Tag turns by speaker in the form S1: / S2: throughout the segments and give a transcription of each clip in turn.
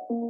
S1: Most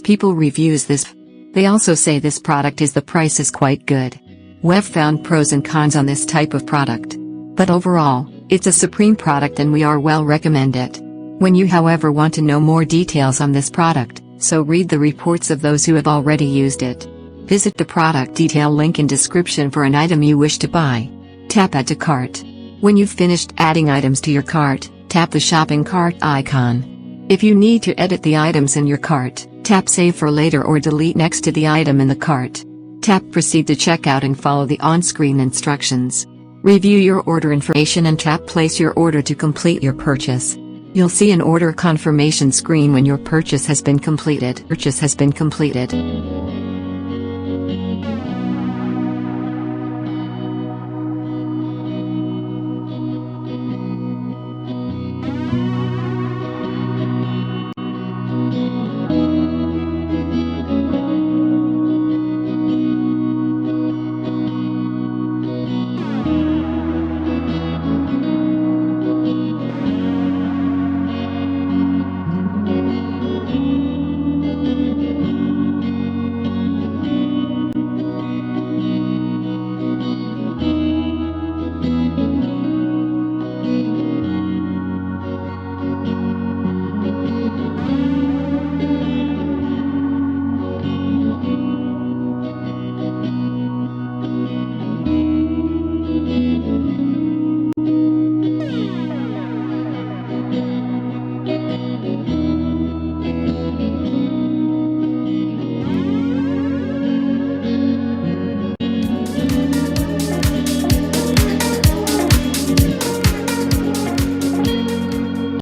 S1: people reviews this. They also say this product the price is quite good. We've found pros and cons on this type of product. But overall, it's a supreme product and we are well recommend it. When you however want to know more details on this product, so read the reports of those who have already used it. Visit the product detail link in description for an item you wish to buy. Tap Add to Cart. When you've finished adding items to your cart, tap the shopping cart icon. If you need to edit the items in your cart, tap Save for later or delete next to the item in the cart. Tap Proceed to checkout and follow the on-screen instructions. Review your order information and tap Place your order to complete your purchase. You'll see an order confirmation screen when your purchase has been completed.